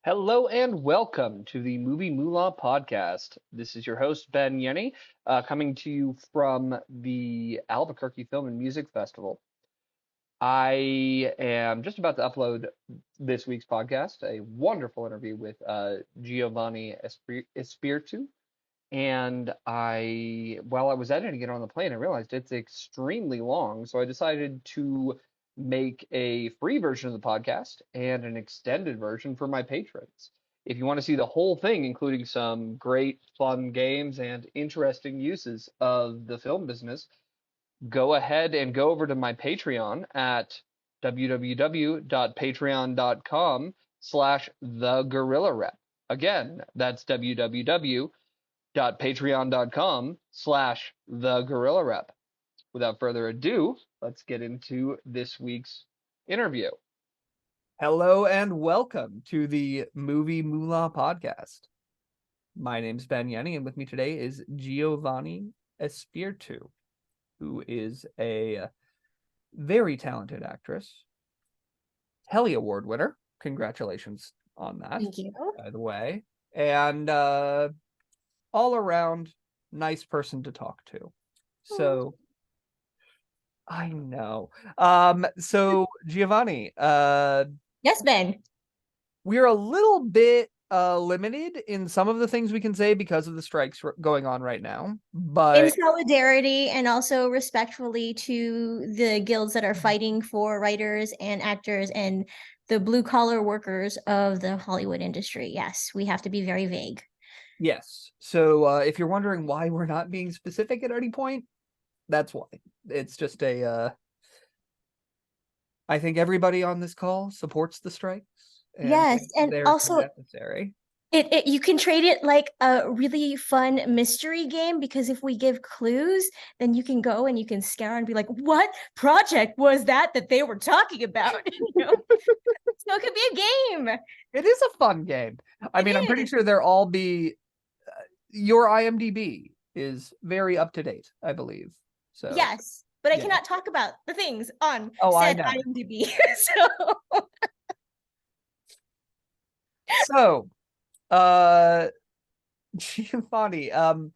Hello and welcome to the Movie Moolah podcast. This is your host, Ben Yenny, coming to you from the Albuquerque Film and Music Festival. I am just about to upload this week's podcast, a wonderful interview with Giovanni Espirtu. And while I was editing it on the plane, I realized it's extremely long. So I decided to make a free version of the podcast and an extended version for my patrons. If you want to see the whole thing, including some great fun games and interesting uses of the film business, go ahead and go over to my Patreon at www.patreon.com/theguerrillarep. Again, that's www.patreon.com/theguerrillarep. Without further ado, let's get into this week's interview. Hello and welcome to the Movie Moolah podcast. My name's Ben Yenny, and with me today is Giovanni Espirtu, who is a very talented actress, Telly Award winner. Congratulations on that. Thank you. By the way, and all around nice person to talk to. So I know. So Giovanni, Yes, Ben. we're a little bit limited in some of the things we can say because of the strikes going on right now, but In solidarity and also respectfully to the guilds that are fighting for writers and actors and the blue collar workers of the Hollywood industry. Yes, we have to be very vague. yes. So if you're wondering why we're not being specific at any point, that's why. It's just I think everybody on this call supports the strikes. And yes, and they're also necessary. it you can trade it like a really fun mystery game, because if we give clues, then you can go and you can scour and be like, what project was that they were talking about? So it could be a game. It is a fun game. I mean, I'm pretty sure they'll all be. Your IMDb is very up to date, I believe. So yes, but I cannot talk about the things on said IMDb. So, Giovanni, how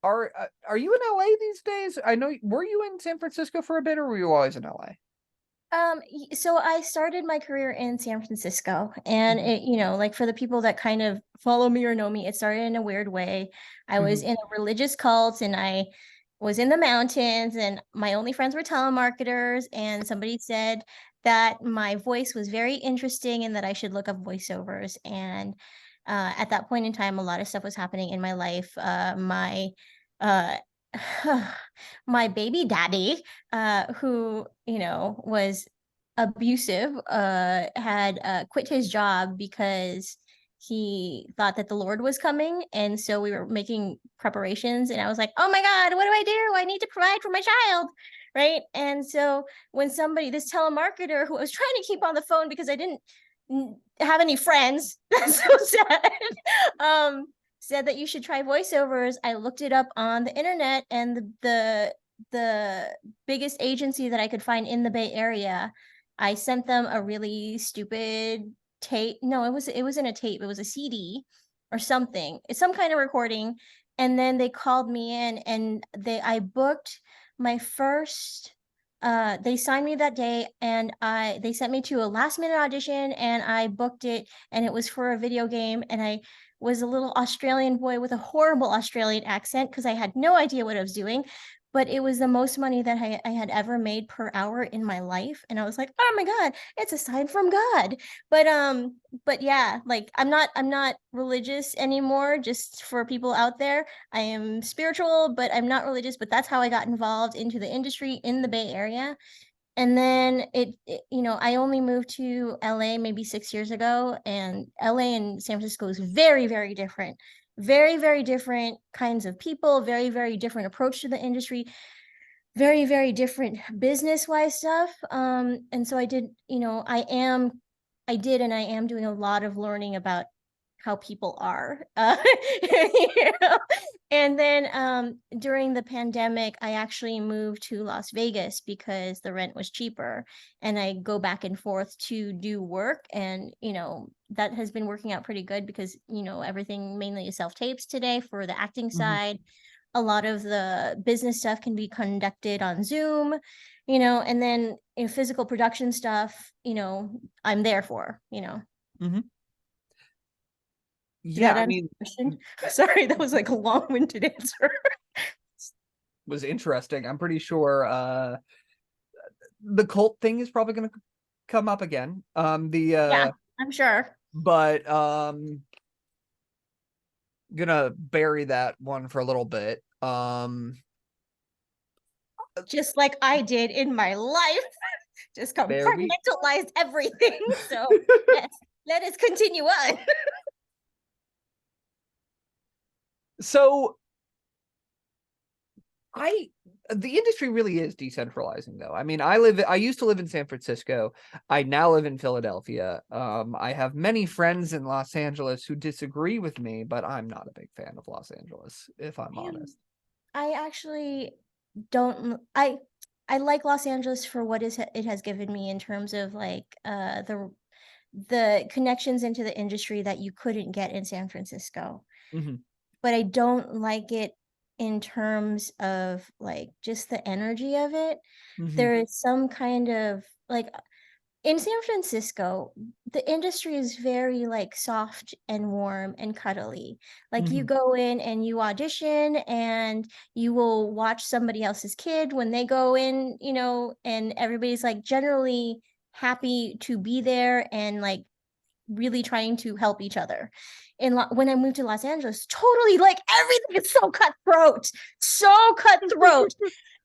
are you in LA these days? I know. Were you in San Francisco for a bit, or were you always in LA? So I started my career in San Francisco, and it, like for the people that kind of follow me or know me, it started in a weird way. I was in a religious cult, and I was in the mountains, and my only friends were telemarketers, and somebody said that my voice was very interesting and that I should look up voiceovers. And at that point in time, a lot of stuff was happening in my life. Uh my baby daddy, who was abusive, had quit his job because he thought that the Lord was coming. And so we were making preparations, and I was like, oh my God, what do I do? I need to provide for my child. Right. And so when this telemarketer who I was trying to keep on the phone because I didn't have any friends, that's so sad, said that you should try voiceovers, I looked it up on the internet, and the biggest agency that I could find in the Bay Area, I sent them a really stupid tape. No, it wasn't a tape. It was a CD or something. It's some kind of recording. And then they called me in, and I booked my first. They signed me that day, and they sent me to a last minute audition, and I booked it, and it was for a video game, and I was a little Australian boy with a horrible Australian accent because I had no idea what I was doing. But it was the most money that I had ever made per hour in my life. And I was like, oh my God, it's a sign from God. But yeah, like I'm not religious anymore, just for people out there. I am spiritual, but I'm not religious. But that's how I got involved into the industry in the Bay Area. And then I only moved to LA maybe 6 years ago, and LA and San Francisco is very, very different. Very, very different kinds of people, very, very different approach to the industry, very, very different business-wise stuff. And so I did and I am doing a lot of learning about how people are. And then during the pandemic, I actually moved to Las Vegas because the rent was cheaper, and I go back and forth to do work. And, that has been working out pretty good because, everything mainly is self-tapes today for the acting Mhm. side. A lot of the business stuff can be conducted on Zoom, and then physical production stuff, I'm there for. Mhm. Did Yeah, that I answer mean, the question? Sorry, that was like a long-winded answer. was interesting. I'm pretty sure the cult thing is probably going to come up again. Yeah, I'm sure. But gonna bury that one for a little bit. Just like I did in my life. Just There we compartmentalized everything. So yes, let us continue on. So the industry really is decentralizing, though. I mean, I used to live in San Francisco. I now live in Philadelphia. I have many friends in Los Angeles who disagree with me, but I'm not a big fan of Los Angeles, if I'm honest. I actually don't. I like Los Angeles for what it has given me in terms of like the connections into the industry that you couldn't get in San Francisco. Mhm. But I don't like it in terms of like just the energy of it. Mhm. There is some kind of like in San Francisco, the industry is very like soft and warm and cuddly. Like you Mhm. go in and you audition and you will watch somebody else's kid when they go in, and everybody's like generally happy to be there and like really trying to help each other. And when I moved to Los Angeles, totally like everything is so cutthroat, so cutthroat.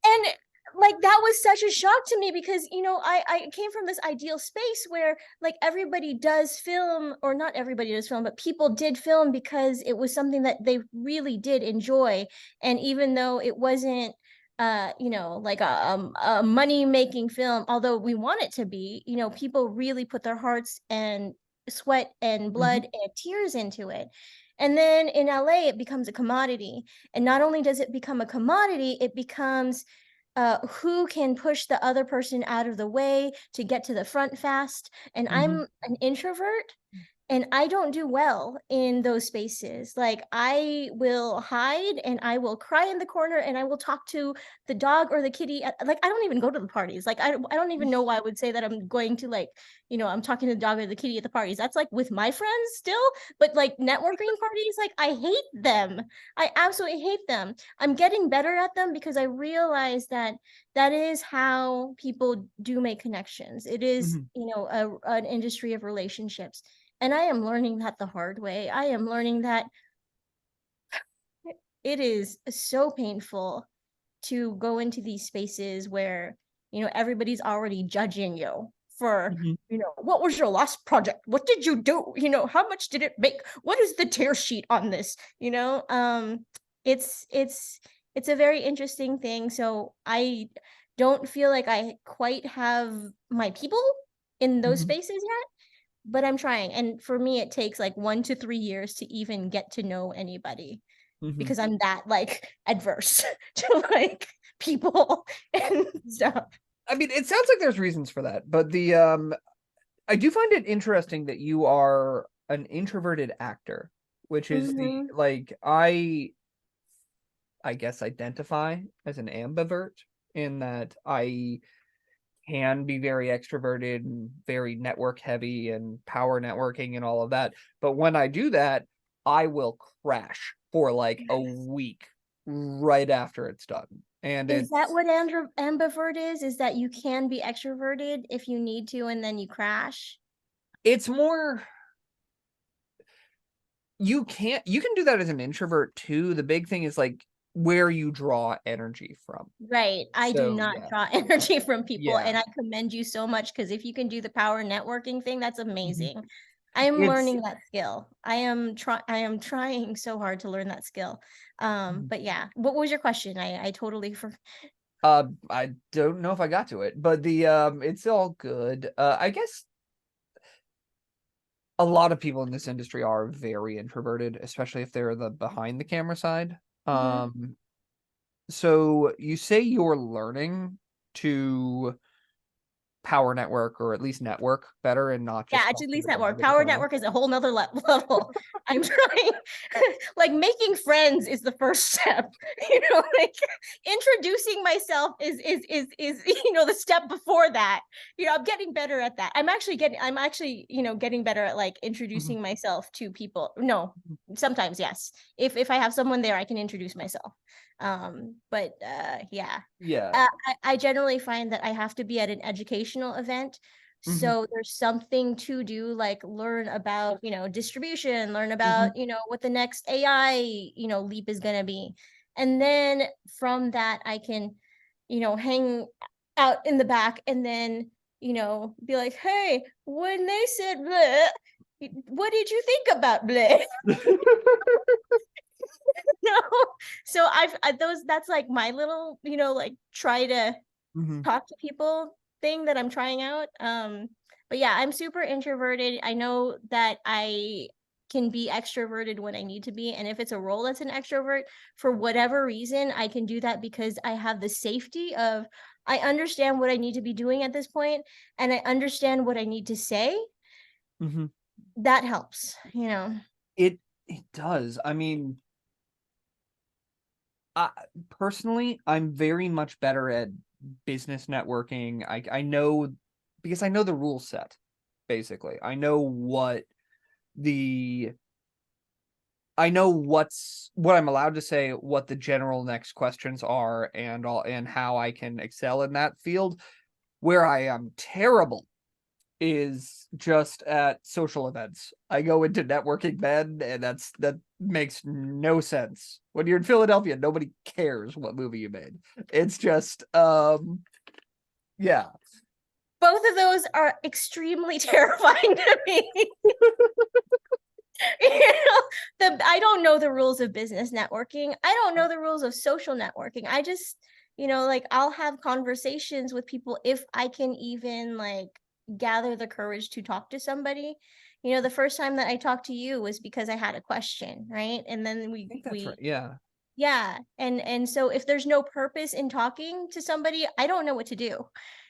And like that was such a shock to me because I came from this ideal space where like everybody does film, or not everybody does film, but people did film because it was something that they really did enjoy. And even though it wasn't like a money making film, although we want it to be, people really put their hearts and sweat and blood Mhm. and tears into it. And then in LA, it becomes a commodity. And not only does it become a commodity, it becomes who can push the other person out of the way to get to the front fast. And Mhm. I'm an introvert. And I don't do well in those spaces. Like I will hide and I will cry in the corner and I will talk to the dog or the kitty. Like I don't even go to the parties. Like I don't even know why I would say that I'm going to like, I'm talking to the dog or the kitty at the parties. That's like with my friends still, but like networking parties, like I hate them. I absolutely hate them. I'm getting better at them because I realize that that is how people do make connections. It is, Mhm. an industry of relationships. And I am learning that the hard way. I am learning that it is so painful to go into these spaces where, everybody's already judging you for, Mhm. what was your last project? What did you do? How much did it make? What is the tear sheet on this? It's a very interesting thing. So I don't feel like I quite have my people in those Mhm. spaces yet, but I'm trying. And for me, it takes like 1 to 3 years to even get to know anybody Mhm. because I'm that like adverse to like people and stuff. I mean, it sounds like there's reasons for that, but I do find it interesting that you are an introverted actor, which is the Hmm. like I guess identify as an ambivert in that I can be very extroverted and very network heavy and power networking and all of that. But when I do that, I will crash for like a week right after it's done. And Is that what ambivert is? Is that you can be extroverted if you need to and then you crash? it's more you can do that as an introvert too. The big thing is like where you draw energy from. Right. I do So not yeah. draw energy from people, Yeah. and I commend you so much because if you can do the power networking thing, that's Mhm. amazing. I am It's learning that skill. I am trying so hard to learn that skill. Mhm. But yeah, what was your question? I totally I don't know if I got to it, but the it's all good. I guess a lot of people in this industry are very introverted, especially if they're the behind the camera side. So you say you're learning to power network, or at least network better, and not just at least talk network. with the Power client. network is a whole nother level. I'm trying, like making friends is the first step. Like introducing myself is the step before that. I'm getting better at that. I'm actually getting better at like introducing myself to people. No, sometimes yes. If I have someone there, I can introduce myself. Yeah. I generally find that I have to be at an educational event. So there's something to do, like learn about, distribution, learn about, what the next AI, leap is going to be. And then from that, I can, hang out in the back and then, be like, hey, when they said bleh, what did you think about bleh? No. So that's like my little, like try to talk to people thing that I'm trying out. But yeah, I'm super introverted. I know that I can be extroverted when I need to be. And if it's a role that's an extrovert, for whatever reason, I can do that because I have the safety of I understand what I need to be doing at this point, and I understand what I need to say. That helps. It does. I mean, personally, I'm very much better at business networking. I know, because I know the rule set, basically. I know what I'm allowed to say, what the general next questions are, and how I can excel in that field. Where I am terrible is just at social events. I go into networking then, and that makes no sense. When you're in Philadelphia, nobody cares what movie you made. It's just yeah. Both of those are extremely terrifying to me. I don't know the rules of business networking. I don't know the rules of social networking. I just, like I'll have conversations with people if I can even like gather the courage to talk to somebody. The first time that I talked to you was because I had a question, right? And then I think that's right. Yeah. yeah. And so if there's no purpose in talking to somebody, I don't know what to do.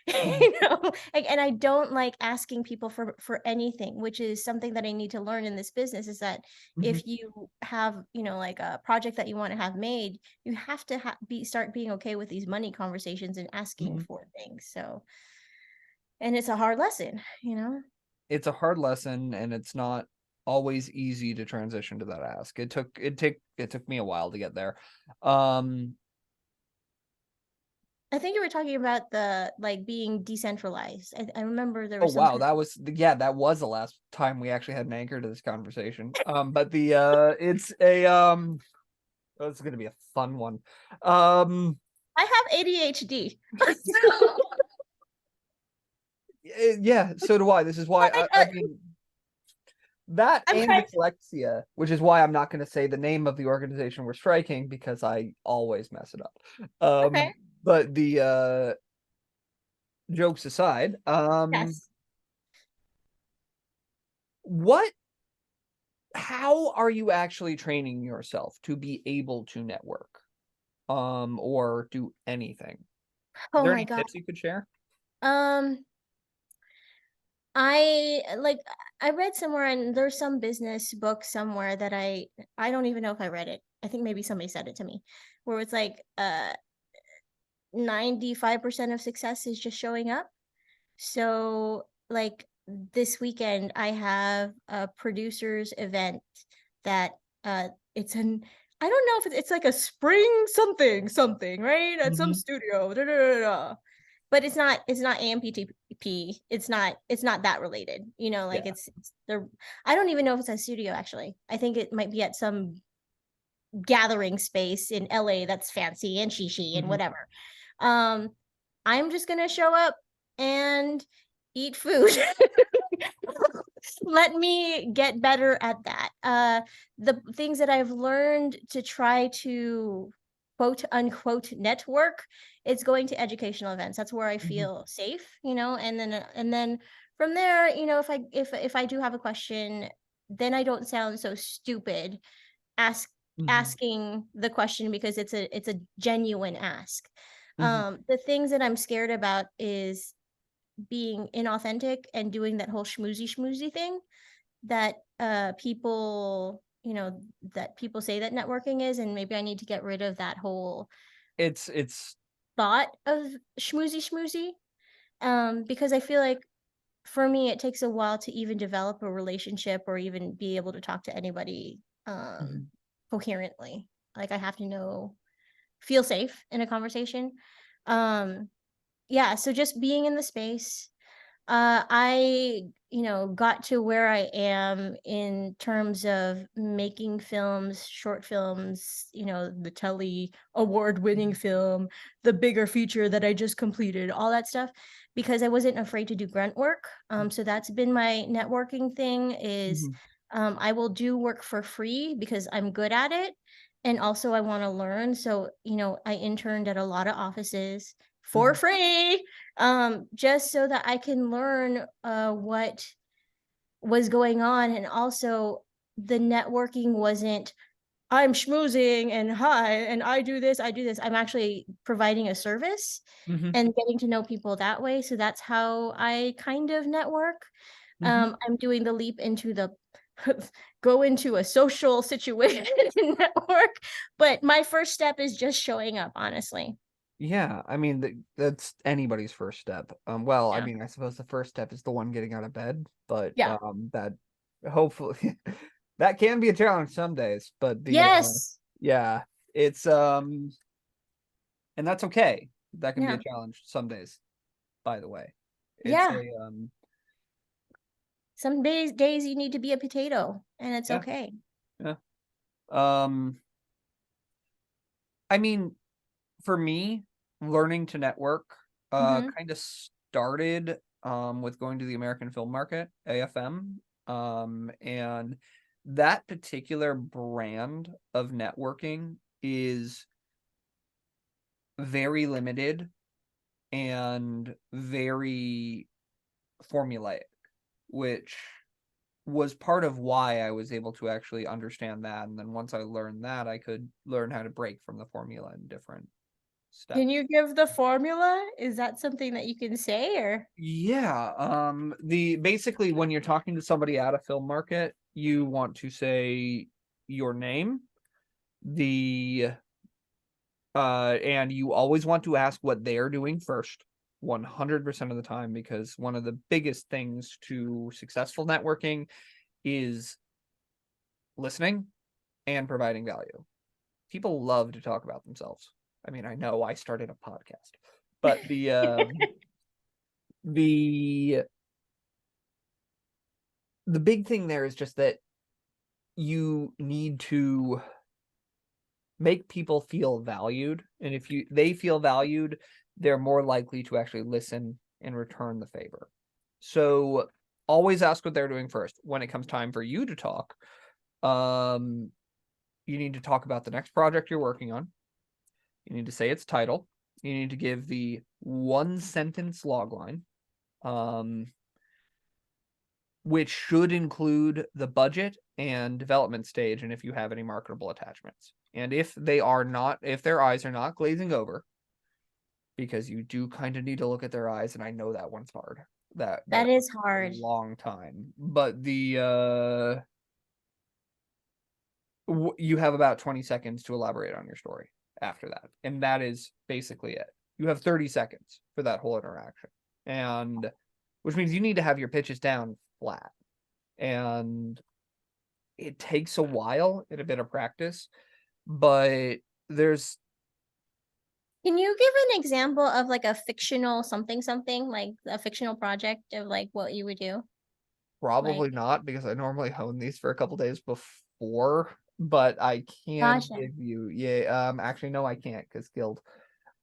And I don't like asking people for anything, which is something that I need to learn in this business, is that if you have, like a project that you want to have made, you have to start being okay with these money conversations and asking for things. So, and it's a hard lesson. It's a hard lesson, and it's not always easy to transition to that ask. It took me a while to get there. I think you were talking about the like being decentralized. I remember there Oh was wow, something. that was the last time we actually had an anchor to this conversation. But it's a oh, it's gonna be a fun one. I have ADHD. Yeah, so do I. This is why I mean that, I'm and trying. dyslexia, which is why I'm not going to say the name of the organization we're striking, because I always mess it up. Okay. But the jokes aside, Yes. what how are you actually training yourself to be able to network or do anything? Is Oh there my any God. tips you could share? Um, I read somewhere, and there's some business book somewhere that I don't even know if I read it. I think maybe somebody said it to me, where it's like 95% of success is just showing up. So like this weekend I have a producers event that it's an I don't know if it's like a spring something, right? At some studio. Da, da, da, da. But it's not AMPTP. It's not that related. Like Yeah. it's the I don't even know if it's a studio actually. I think it might be at some gathering space in LA that's fancy and shishi and whatever. Um, I'm just gonna show up and eat food. Let me get better at that. The things that I've learned to try to quote unquote network, it's going to educational events. That's where I feel safe, and then from there, if I do have a question, then I don't sound so stupid. Ask asking the question because it's a genuine ask. Mhm. The things that I'm scared about is being inauthentic and doing that whole schmoozy thing that people, that people say that networking is, and maybe I need to get rid of that whole It's thought of schmoozy because I feel like for me it takes a while to even develop a relationship or even be able to talk to anybody Mhm. coherently. Like I have to feel safe in a conversation. Yeah, so just being in the space, I, got to where I am in terms of making films, short films, the Telly award-winning film, the bigger feature that I just completed, all that stuff, because I wasn't afraid to do grunt work. So that's been my networking thing is Mhm. I will do work for free because I'm good at it. And also I want to learn. So, I interned at a lot of offices for Mhm. free just so that I can learn what was going on. And also the networking wasn't I'm schmoozing and hi and I do this, I do this. I'm actually providing a service Mhm. and getting to know people that way. So that's how I kind of network. Mhm. I'm doing the leap into the go into a social situation and network, but my first step is just showing up, honestly. Yeah, I mean that's anybody's first step. Well, I Yeah. mean, I suppose the first step is the one getting out of bed, but Yeah. that hopefully that can be a challenge some days, but Yes. yeah, it's and that's okay. That can be a Yeah. challenge some days, by the way. It's Yeah. a Some days you need to be a potato and it's yeah, okay. yeah. Um I mean, for me, learning to network Mhm. kind of started with going to the American Film Market, AFM. And that particular brand of networking is very limited and very formulaic, which was part of why I was able to actually understand that. And then once I learned that, I could learn how to break from the formula in different Can steps. you give the formula? Is that something that you can say or? Yeah, the basically when you're talking to somebody at a film market, you want to say your name, the and you always want to ask what they're doing first, 100% of the time, because one of the biggest things to successful networking is listening and providing value. People love to talk about themselves. I mean, I know I started a podcast, but the the big thing there is just that you need to make people feel valued, and if they feel valued, they're more likely to actually listen and return the favor. So always ask what they're doing first. When it comes time for you to talk, you need to talk about the next project you're working on. You need to say its title. You need to give the one sentence logline, um, which should include the budget and development stage, and if you have any marketable attachments. And if their eyes are not glazing over, because you do kind of need to look at their eyes, and I know that one's hard. That That took is a hard. long time. But you have about 20 seconds to elaborate on your story after that. And that is basically it. You have 30 seconds for that whole interaction. And which means you need to have your pitches down flat. And it takes a while and a bit of practice, but there's Can you give an example of like a fictional something, like a fictional project of like what you would do? Like, probably not, because I normally hone these for a couple days before, but I can gotcha. give you, yeah, actually no, I can't, because guild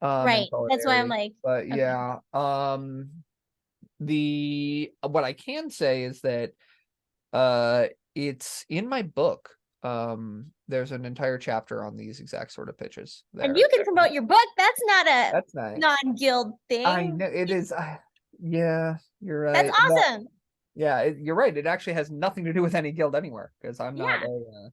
and Right. That's why I'm culinary. like, But okay. yeah, the what I can say is that uh it's in my book. There's an entire chapter on these exact sort of pitches And there. you can promote your book. That's not a That's nice. non-guild I thing. know it is. Yeah, you're That's right. awesome. Yeah, you're right. It actually has nothing to do with any guild anywhere, because I'm not Yeah. a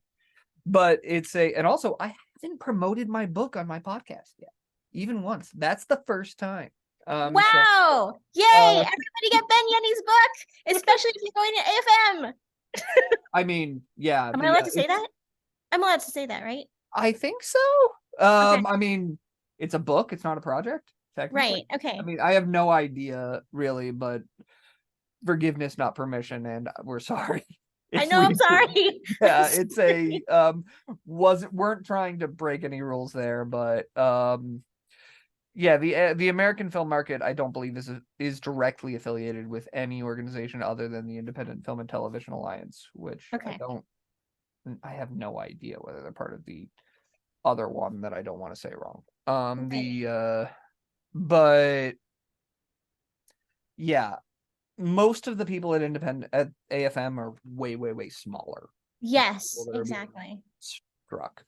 but it's and also I haven't promoted my book on my podcast yet, even once. That's the first time. Wow! Yay! Everybody get Ben Yenny's book, especially if you're going to AFM. I mean, yeah. Am I allowed to say that? I'm allowed to say that, right? I think so. Okay. I mean, it's a book. It's not a project, technically. Right. Okay. I mean, I have no idea really, but forgiveness, not permission, and we're sorry. I know. I'm sorry. Yeah, it's a weren't trying to break any rules there, but yeah, the American film market, I don't believe is directly affiliated with any organization other than the Independent Film and Television Alliance, which I have no idea whether they're part of the other one that I don't want to say wrong. But yeah, most of the people at AFM are way, way, way smaller. Yes, exactly. Struck.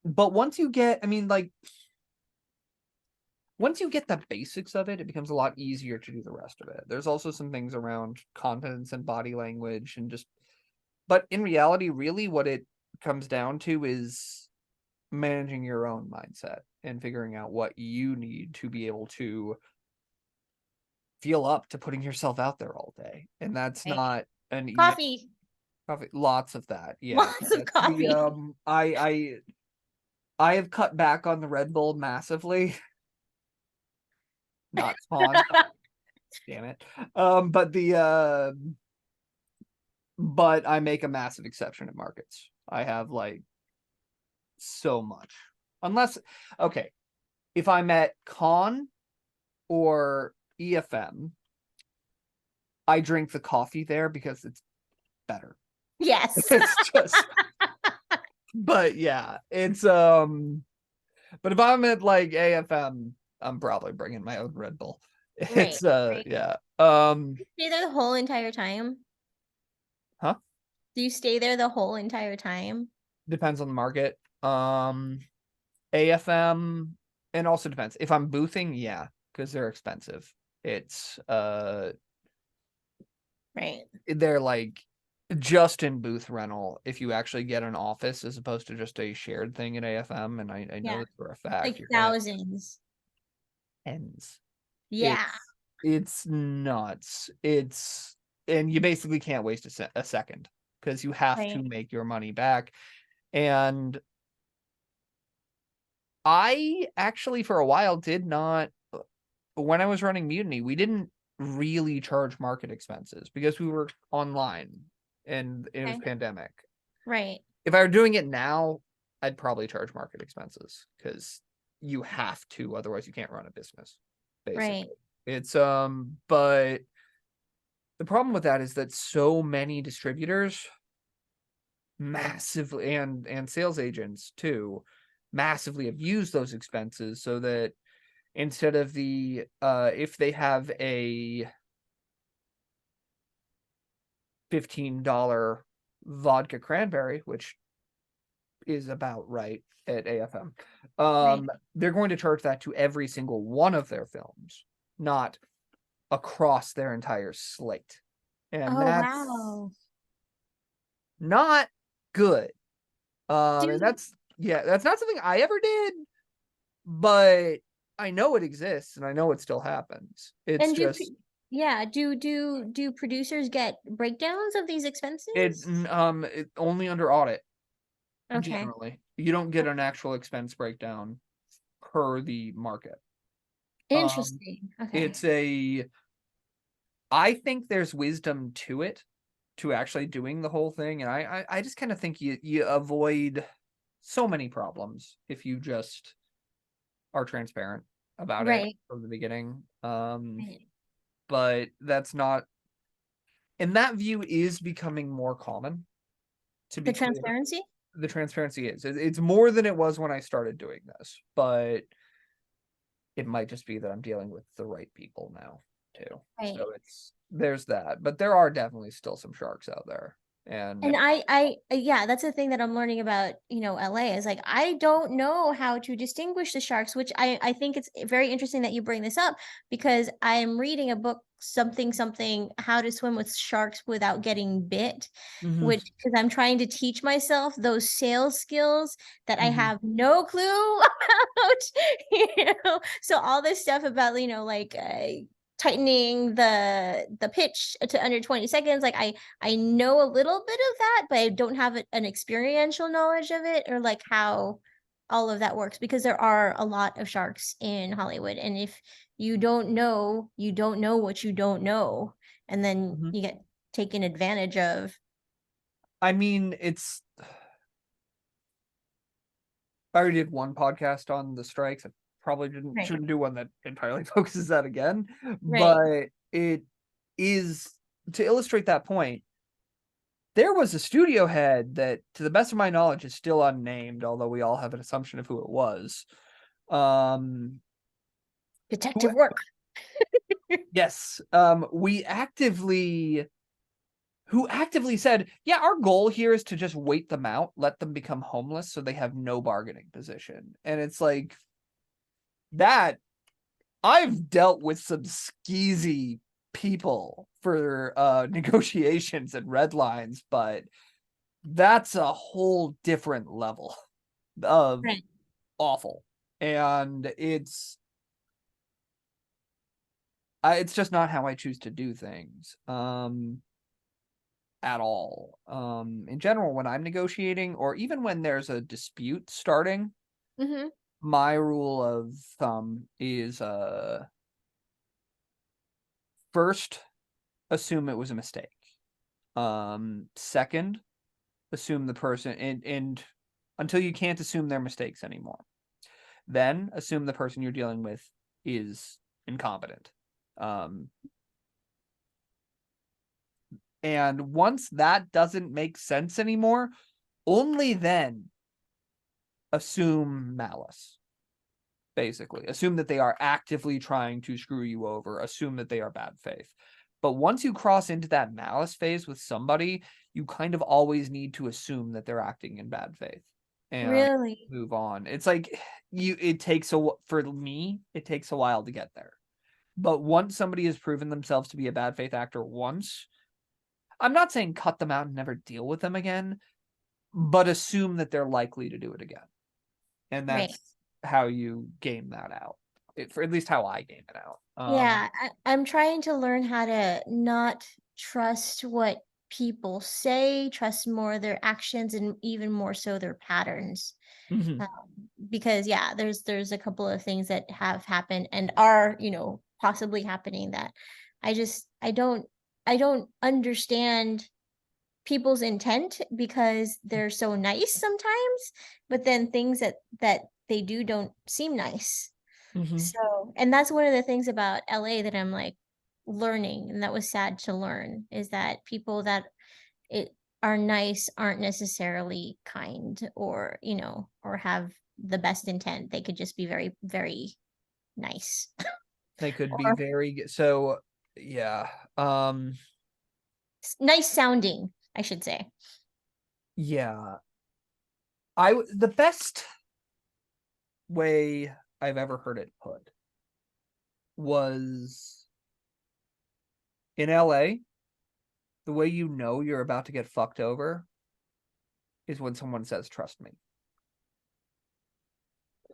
But once you get, I mean, like, once you get the basics of it, it becomes a lot easier to do the rest of it. There's also some things around confidence and body language and just, but in reality, really what it comes down to is managing your own mindset and figuring out what you need to be able to feel up to putting yourself out there all day. And that's not an coffee. Lots of that. Yeah. Lots of coffee. I have cut back on the Red Bull massively. Not spawn. Damn it. But I make a massive exception at markets. I have like so much. Unless, okay, if I'm at con or EFM, I drink the coffee there because it's better. Yes. It's just but yeah, it's but if I'm at like AFM, I'm probably bringing my own Red Bull. It's right. Yeah. Do you stay there the whole entire time? Huh? Do you stay there the whole entire time? Depends on the market. AFM, and also depends. If I'm boothing, yeah, because they're expensive. It's right. They're like just in booth rental if you actually get an office as opposed to just a shared thing at AFM, and I know this for a fact. Like thousands. Tens. Yeah. It's nuts. And you basically can't waste a second because you have to make your money back. And I actually for a while did not, when I was running Mutiny, we didn't really charge market expenses because we were online and it was pandemic. Right. If I were doing it now, I'd probably charge market expenses because you have to, otherwise you can't run a business. Basically. Right. It's but the problem with that is that so many distributors massively and sales agents too massively abuse those expenses so that instead of the if they have a $15 vodka cranberry, which is about right at AFM, they're going to charge that to every single one of their films, not across their entire slate. And that's not good. And that's not something I ever did, but I know it exists and I know it still happens. It's just do producers get breakdowns of these expenses? It's only under audit. Okay. Generally, you don't get an actual expense breakdown per the market. Interesting. Okay. I think there's wisdom to it, to actually doing the whole thing, and I just kind of think you avoid so many problems if you just are transparent about it from the beginning. But that's not, and that view is becoming more common. To be transparency? Clear. The transparency is. It's more than it was when I started doing this, but it might just be that I'm dealing with the right people now too. So there's that, but there are definitely still some sharks out there, And I yeah, that's the thing that I'm learning about, LA is like I don't know how to distinguish the sharks, which I think it's very interesting that you bring this up because I'm reading a book something how to swim with sharks without getting bit, which because I'm trying to teach myself those sales skills that I have no clue about. So all this stuff about, like tightening the pitch to under 20 seconds, like I know a little bit of that, but I don't have an experiential knowledge of it or like how all of that works because there are a lot of sharks in Hollywood. And if you don't know what you don't know, and then you get taken advantage of. I mean, I already did one podcast on the strikes. I probably shouldn't do one that entirely focuses that again. Right. But it is, to illustrate that point, there was a studio head that, to the best of my knowledge, is still unnamed, although we all have an assumption of who it was. Detective work. Yes. Who actively said, yeah, our goal here is to just wait them out, let them become homeless so they have no bargaining position. And it's like, that, I've dealt with some skeezy people for negotiations and red lines, but that's a whole different level of awful. And it's just not how I choose to do things. At all. In general, when I'm negotiating, or even when there's a dispute starting, my rule of thumb is first, assume it was a mistake. Second, assume the person, and until you can't assume their mistakes anymore. Then assume the person you're dealing with is incompetent. And once that doesn't make sense anymore, only then assume malice. Basically, assume that they are actively trying to screw you over. Assume that they are bad faith. But once you cross into that malice phase with somebody, you kind of always need to assume that they're acting in bad faith and move on. It's like for me, it takes a while to get there. But once somebody has proven themselves to be a bad faith actor once, I'm not saying cut them out and never deal with them again, but assume that they're likely to do it again. And that's how you game that out. For at least how I game it out. Yeah, I'm trying to learn how to not trust what people say, trust more their actions, and even more so their patterns. Because there's a couple of things that have happened and are, possibly happening that I don't understand people's intent because they're so nice sometimes, but then things that they do don't seem nice. So, and that's one of the things about LA that I'm like learning, and that was sad to learn, is that people that are nice aren't necessarily kind or, or have the best intent. They could just be very, very nice. They could be very, so yeah. Nice sounding, I should say. Yeah. The best way I've ever heard it put was in LA, the way you know you're about to get fucked over is when someone says, trust me.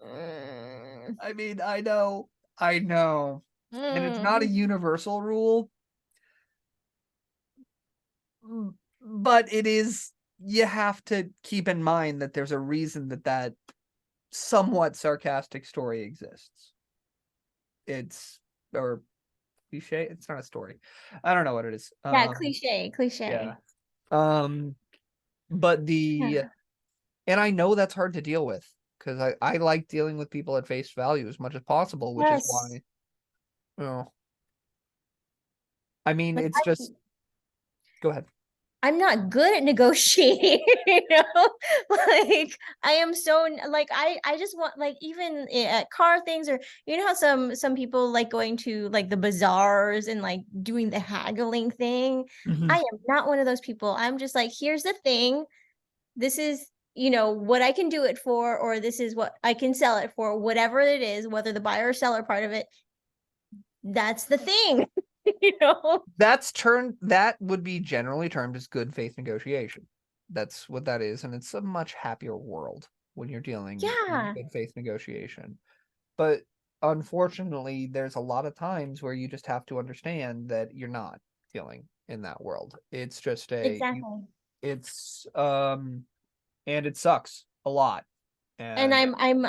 I mean, I know. And it's not a universal rule, but it is, you have to keep in mind that there's a reason that somewhat sarcastic story exists. Or cliche, it's not a story. I don't know what it is. Cliche. Yeah. But and I know that's hard to deal with because I like dealing with people at face value as much as possible, which is why, I mean, it's just, go ahead. I'm not good at negotiating, you know, like I am so like I just want like even at car things, or you know how some people like going to like the bazaars and like doing the haggling thing. I am not one of those people. I'm just like, here's the thing. This is, you know, what I can do it for, or this is what I can sell it for, whatever it is, whether the buyer or seller part of it, that's the thing. You know, That would be generally termed as good faith negotiation. That's what that is, and it's a much happier world when you're dealing in good faith negotiation. But unfortunately, there's a lot of times where you just have to understand that you're not dealing in that world. It's just exactly. It's and it sucks a lot. And And I'm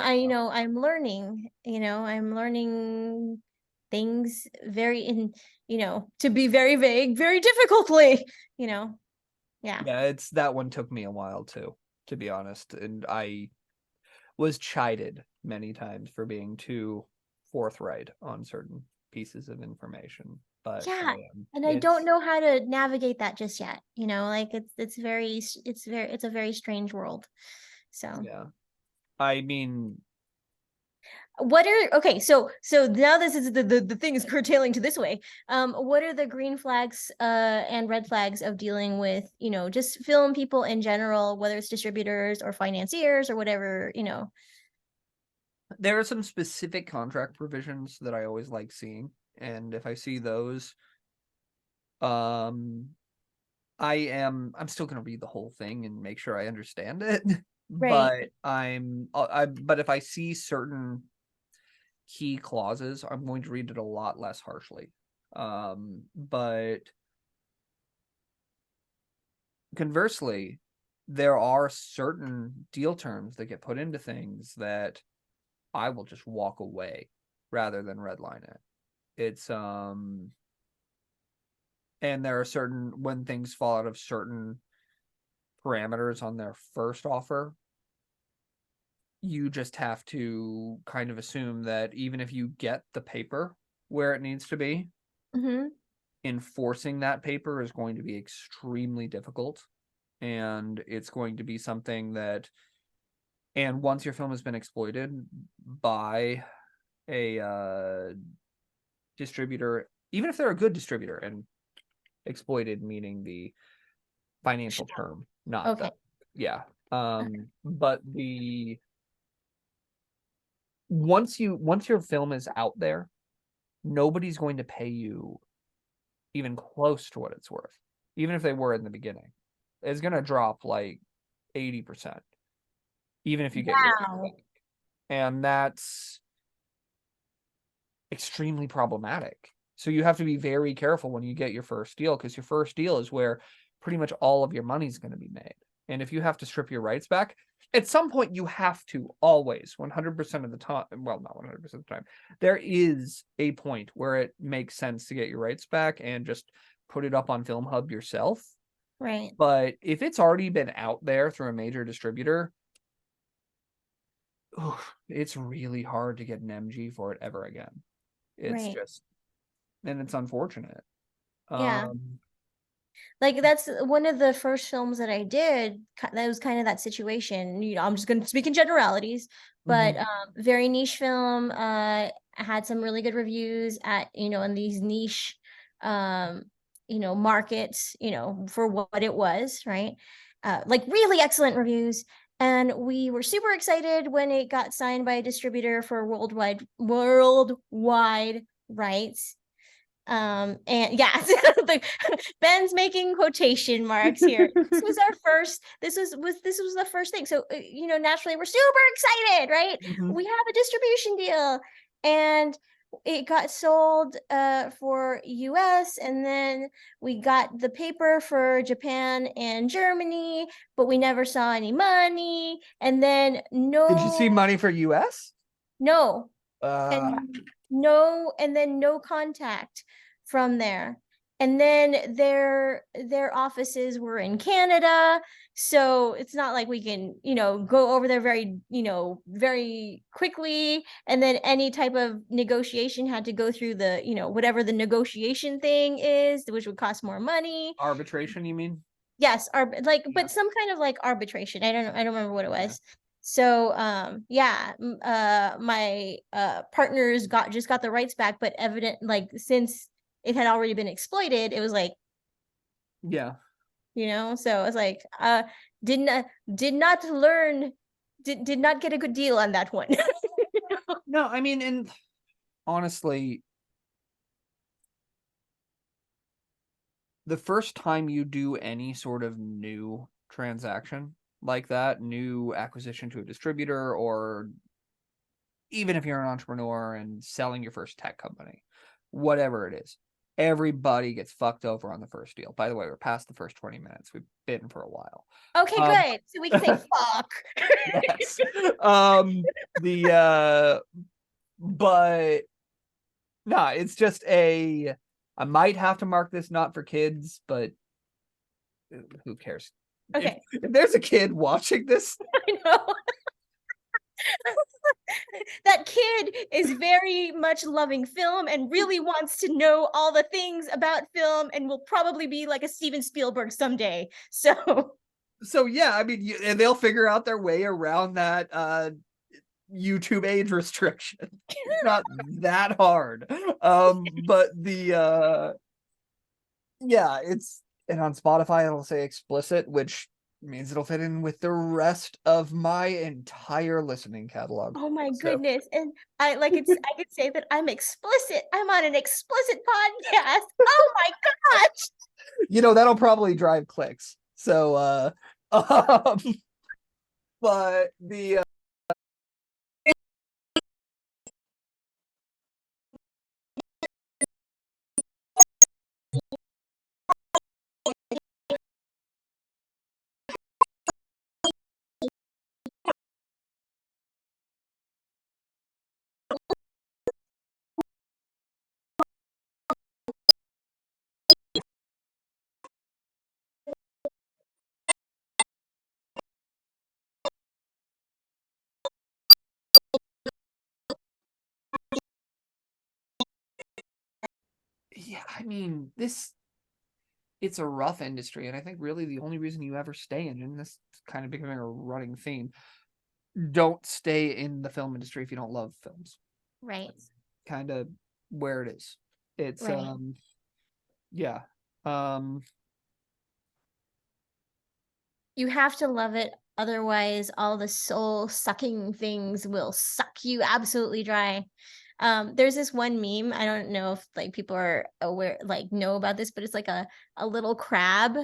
learning, I'm learning things to be very vague, very difficultly, yeah. Yeah, it's that one took me a while too, to be honest. And I was chided many times for being too forthright on certain pieces of information. But Yeah. And I don't know how to navigate that just yet. Like it's a very strange world. So yeah. I mean, so now this is the thing is curtailing to this way. What are the green flags and red flags of dealing with, just film people in general, whether it's distributors or financiers or whatever, there are some specific contract provisions that I always like seeing, and if I see those, I'm still gonna read the whole thing and make sure I understand it. Right. But if I see certain key clauses, I'm going to read it a lot less harshly. But conversely, there are certain deal terms that get put into things that I will just walk away rather than redline it. It's and there are certain, when things fall out of certain parameters on their first offer, you just have to kind of assume that even if you get the paper where it needs to be, enforcing that paper is going to be extremely difficult. And it's going to be something that, and once your film has been exploited by a distributor, even if they're a good distributor, and exploited meaning the financial term, not but once your film is out there, nobody's going to pay you even close to what it's worth, even if they were in the beginning. It's going to drop like 80%, even if you get your back. And that's extremely problematic. So you have to be very careful when you get your first deal, because your first deal is where pretty much all of your money is going to be made. And if you have to strip your rights back, at some point you have to, always, 100% of the time, well, not 100% of the time, there is a point where it makes sense to get your rights back and just put it up on Film Hub yourself. Right. But if it's already been out there through a major distributor, it's really hard to get an MG for it ever again. It's just, and it's unfortunate. Yeah. Like that's one of the first films that I did that was kind of that situation. I'm just going to speak in generalities, but very niche film, had some really good reviews at, in these niche markets, for what it was, right? Like really excellent reviews. And we were super excited when it got signed by a distributor for worldwide rights. And yeah, Ben's making quotation marks here. This was the first thing. So naturally we're super excited, right? We have a distribution deal, and it got sold for US, and then we got the paper for Japan and Germany, but we never saw any money. And then Did you see money for US? No. And no contact from there. And then their offices were in Canada, so it's not like we can go over there very very quickly. And then any type of negotiation had to go through the whatever the negotiation thing is, which would cost more money. Arbitration, you mean? Yes, like, Yeah. but some kind of like arbitration. I don't remember what it Yeah. was. So my partners just got the rights back, but evident, like, since it had already been exploited, it was like, Yeah. so it was like, did not learn, did not get a good deal on that one. No, I mean, and honestly, the first time you do any sort of new transaction like that, new acquisition to a distributor, or even if you're an entrepreneur and selling your first tech company, whatever it is, everybody gets fucked over on the first deal. By the way, we're past the first 20 minutes. We've been for a while. Okay, good. So we can say fuck. Yes. But no, it's just I might have to mark this not for kids, but who cares? Okay. If there's a kid watching this, I know. That kid is very much loving film and really wants to know all the things about film and will probably be like a Steven Spielberg someday. So yeah, I mean, and they'll figure out their way around that YouTube age restriction. It's not that hard. But yeah, and on Spotify it'll say explicit, which means it'll fit in with the rest of my entire listening catalog. oh my So, goodness. And I could say that I'm explicit. I'm on an explicit podcast. Oh my gosh. that'll probably drive clicks. So but the yeah, I mean, it's a rough industry, and I think really the only reason you ever stay in, and this is kind of becoming a running theme, don't stay in the film industry if you don't love films. Right. Kind of where it is. It's Right. yeah. You have to love it. Otherwise, all the soul sucking things will suck you absolutely dry. There's this one meme. I don't know if like people are aware, like know about this, but it's like a little crab,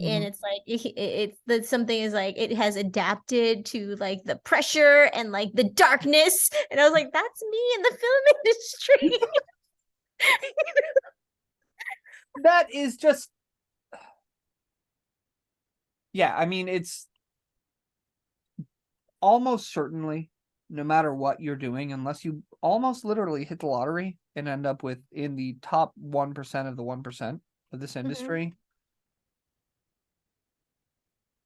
and it's like it's something is like it has adapted to like the pressure and like the darkness. And I was like, that's me in the film industry. That is just, yeah, I mean, it's almost certainly, no matter what you're doing, unless you almost literally hit the lottery and end up with in the top 1% of the 1% of this industry,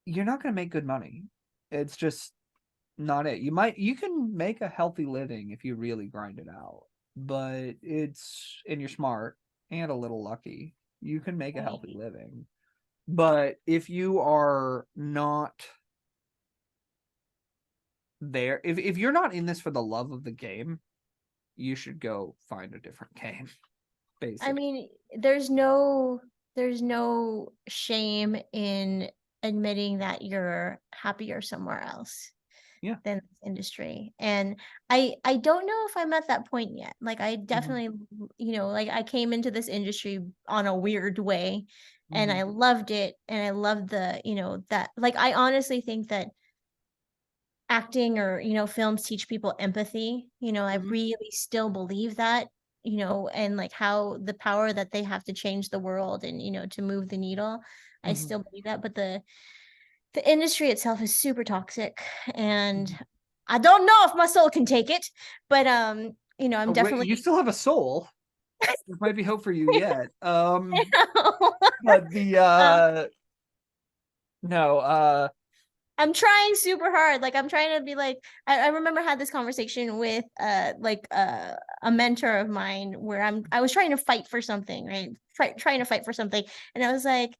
you're not going to make good money. It's just not it. You can make a healthy living if you really grind it out, but and you're smart and a little lucky, you can make a healthy living. But if you are not there, if you're not in this for the love of the game, you should go find a different game. Basically. I mean, there's no shame in admitting that you're happier somewhere else than this industry. And I don't know if I'm at that point yet. Like I definitely, like I came into this industry on a weird way and I loved it. And I loved the, that, like, I honestly think that acting or, films teach people empathy. I really still believe that, and like how the power that they have to change the world and, to move the needle. I still believe that. But the industry itself is super toxic, and I don't know if my soul can take it, but I'm definitely. You still have a soul. There might be hope for you yet. But the no, I'm trying super hard. Like I'm trying to be like I remember I had this conversation with a mentor of mine where I was trying to fight for something, right? Trying to fight for something. And I was like,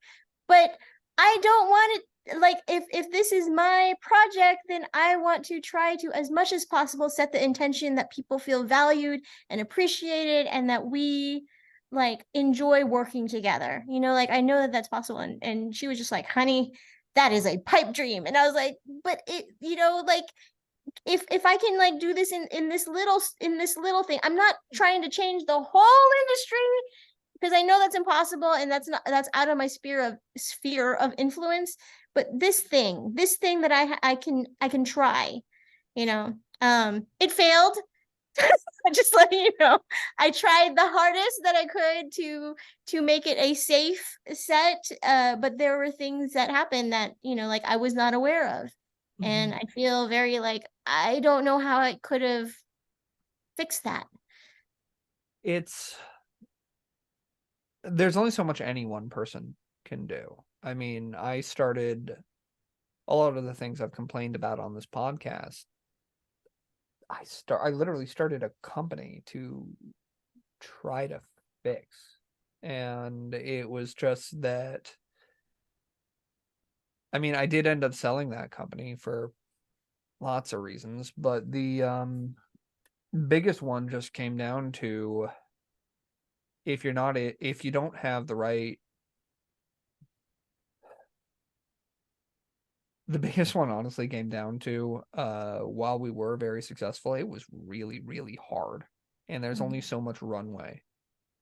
but I don't want it, like, if this is my project, then I want to try to, as much as possible, set the intention that people feel valued and appreciated, and that we like enjoy working together. Like, I know that that's possible. And she was just like, honey, that is a pipe dream. And I was like, but it, like, if I can like do this in this little thing, I'm not trying to change the whole industry, because I know that's impossible, and that's out of my sphere of influence. But this thing that I can try, it failed. Just letting you know, I tried the hardest that I could to make it a safe set, but there were things that happened that, like, I was not aware of. And I feel very like I don't know how I could have fixed that. There's only so much any one person can do. I mean, I started a lot of the things I've complained about on this podcast. I literally started a company to try to fix. And it was just that, I mean, I did end up selling that company for lots of reasons, but the biggest one just came down to, if you don't have the right, the biggest one honestly came down to, while we were very successful, it was really, really hard. And there's only so much runway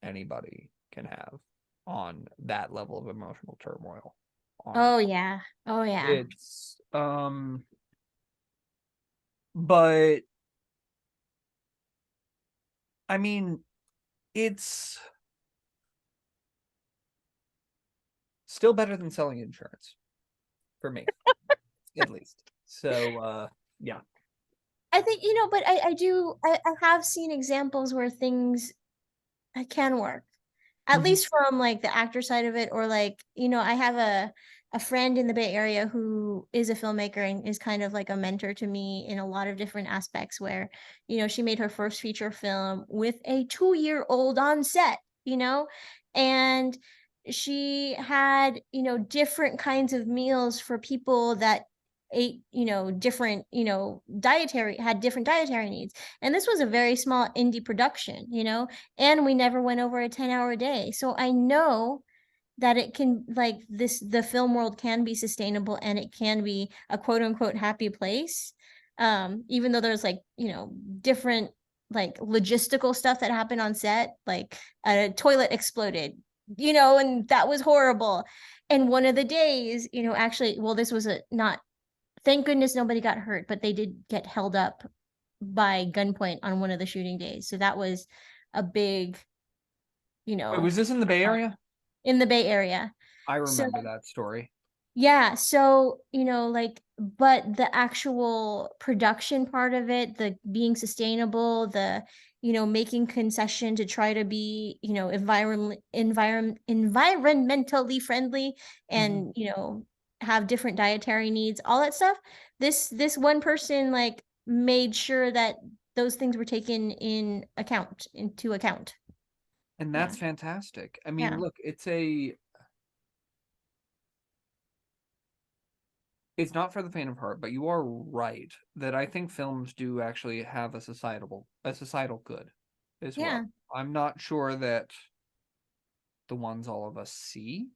anybody can have on that level of emotional turmoil. Oh yeah. It's but I mean, it's still better than selling insurance for me, at least. So yeah. I think, but I have seen examples where things can work, at least from like the actor side of it. Or like, I have a friend in the Bay Area who is a filmmaker and is kind of like a mentor to me in a lot of different aspects, where, she made her first feature film with a 2-year-old on set, and she had, different kinds of meals for people that ate, different, had different dietary needs. And this was a very small indie production, and we never went over a 10-hour day. So I know that it can, like, the film world can be sustainable, and it can be a quote unquote happy place. Even though there's like, different like logistical stuff that happened on set, like a toilet exploded, and that was horrible. And one of the days, actually, well, this was not, thank goodness nobody got hurt, but they did get held up by gunpoint on one of the shooting days. So that was a big, Wait, was this in the Bay Area? In the Bay Area. I remember that story. Yeah, so, like, but the actual production part of it, the being sustainable, the, making concession to try to be, environmentally friendly, and, have different dietary needs, all that stuff. This one person like made sure that those things were taken into account. And that's fantastic. I mean, Yeah. look, it's not for the faint of heart, but you are right that I think films do actually have a societal good as Yeah. well. I'm not sure that the ones all of us see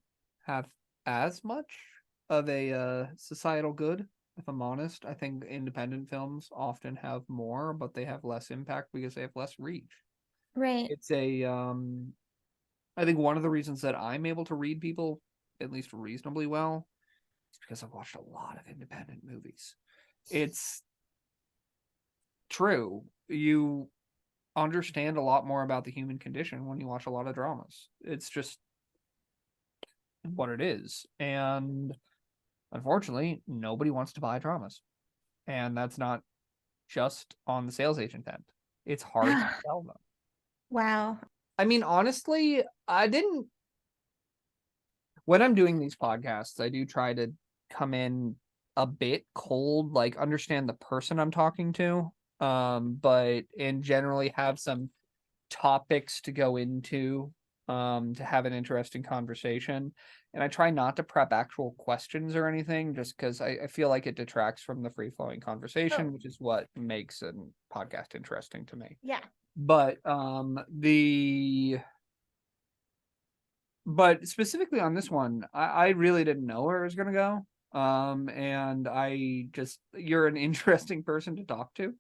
have as much of a societal good. If I'm honest, I think independent films often have more, but they have less impact because they have less reach. Right. It's I think one of the reasons that I'm able to read people at least reasonably well is because I've watched a lot of independent movies. It's true. You understand a lot more about the human condition when you watch a lot of dramas. It's just what it is. And unfortunately, nobody wants to buy dramas. And that's not just on the sales agent end. It's hard to sell them. Wow. I mean, honestly, when I'm doing these podcasts, I do try to come in a bit cold, like understand the person I'm talking to, but generally have some topics to go into to have an interesting conversation. And I try not to prep actual questions or anything, just because I feel like it detracts from the free-flowing conversation, which is what makes a podcast interesting to me. Yeah. But but specifically on this one, I really didn't know where it was gonna go. And you're an interesting person to talk to.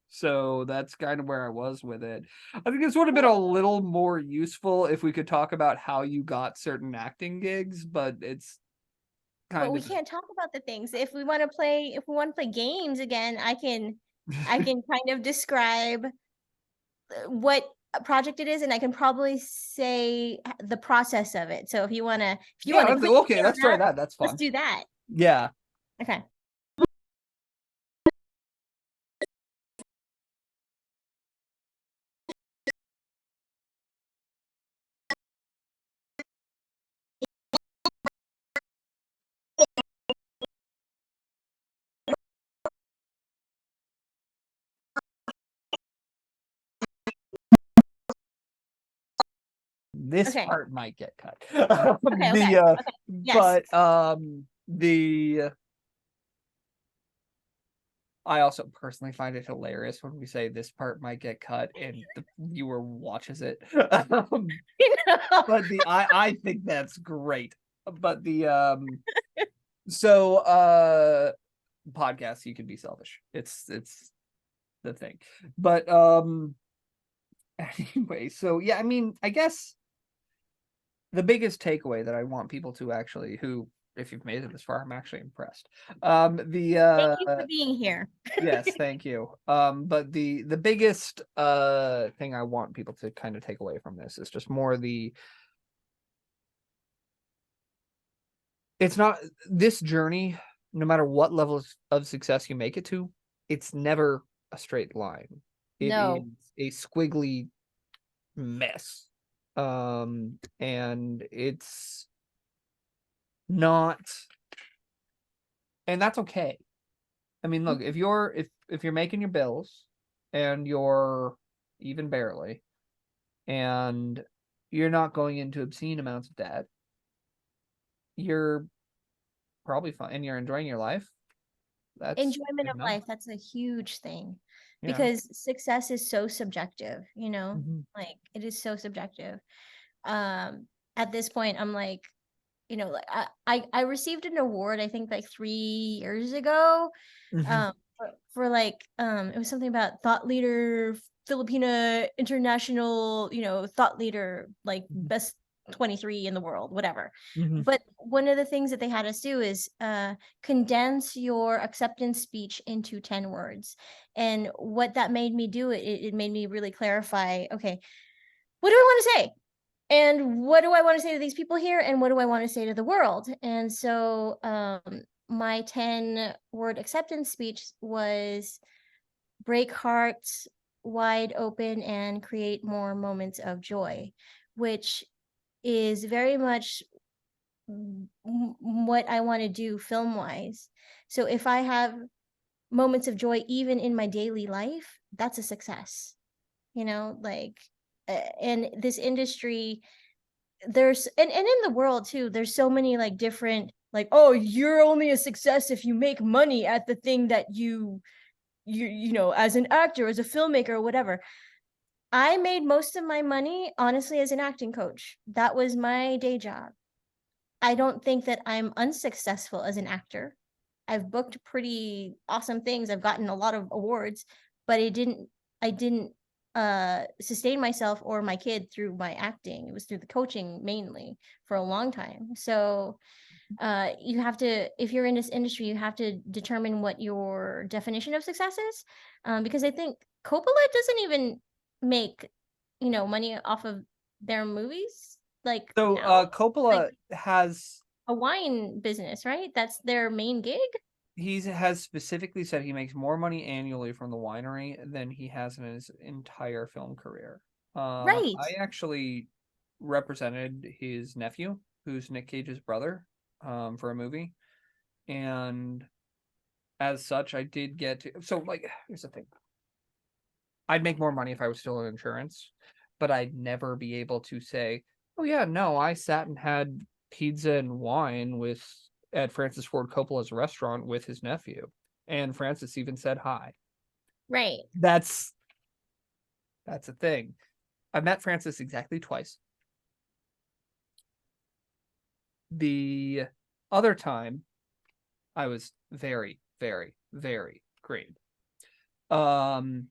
So that's kind of where I was with it. I think this would have been a little more useful if we could talk about how you got certain acting gigs, but it's But we can't talk about the things. If we want to play games again, I can kind of describe what project it is, and I can probably say the process of it. So if you want to okay, let's try that. That's fun. Let's do that. Yeah. Okay. This part might get cut. Yes. But I also personally find it hilarious when we say this part might get cut and the viewer watches it. But I think that's great. But podcasts, you can be selfish. It's the thing. But anyway, so yeah, I mean, I guess the biggest takeaway that I want people to actually, who, if you've made it this far, I'm actually impressed. Thank you for being here. Yes, thank you. But the biggest thing I want people to kind of take away from this is just more it's not this journey, no matter what level of success you make it to, it's never a straight line. It is a squiggly mess. And it's not, and that's okay. I mean, look, if you're making your bills and you're even barely, and you're not going into obscene amounts of debt, you're probably fine, and you're enjoying your life. That's enjoyment of life. That's a huge thing, because success is so subjective, like it is so subjective. At this point, I'm like, like I received an award, I think like 3 years ago, for like it was something about thought leader, Filipino international, thought leader, like best 23 in the world, whatever. But one of the things that they had us do is condense your acceptance speech into 10 words. And what that made me do, it made me really clarify, okay, what do I want to say? And what do I want to say to these people here? And what do I want to say to the world? And so my 10-word acceptance speech was break hearts wide open and create more moments of joy, which is very much what I want to do film wise. So if I have moments of joy even in my daily life, that's a success, like and this industry, there's and in the world too, there's so many like different, like, oh, you're only a success if you make money at the thing that you as an actor, as a filmmaker, or whatever. I made most of my money honestly as an acting coach. That was my day job. I don't think that I'm unsuccessful as an actor. I've booked pretty awesome things. I've gotten a lot of awards, but I didn't sustain myself or my kid through my acting. It was through the coaching mainly for a long time. So you have to, if you're in this industry, you have to determine what your definition of success is, because I think Coppola doesn't even make money off of their movies. Like, so Coppola has a wine business, right? That's their main gig. He has specifically said he makes more money annually from the winery than he has in his entire film career. Right. I actually represented his nephew, who's Nick Cage's brother, for a movie. And as such, I did get to... So, like, here's the thing. I'd make more money if I was still in insurance, but I'd never be able to say, Oh yeah, no, I sat and had pizza and wine at Francis Ford Coppola's restaurant with his nephew, and Francis even said hi. Right. That's a thing. I've met Francis exactly twice. The other time, I was very, very, very green. And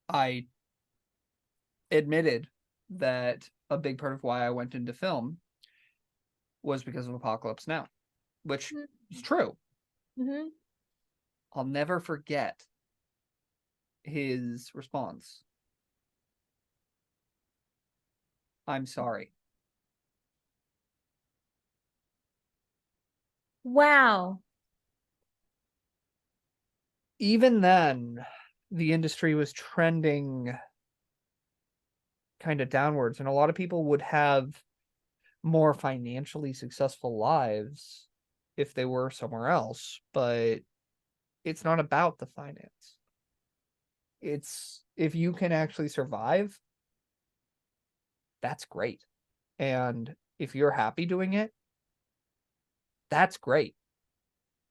I admitted that a big part of why I went into film was because of Apocalypse Now, which is true. Mm-hmm. I'll never forget his response. I'm sorry. Wow. Even then, the industry was trending kind of downwards, and a lot of people would have more financially successful lives if they were somewhere else, but it's not about the finance. It's if you can actually survive, that's great. And if you're happy doing it, that's great.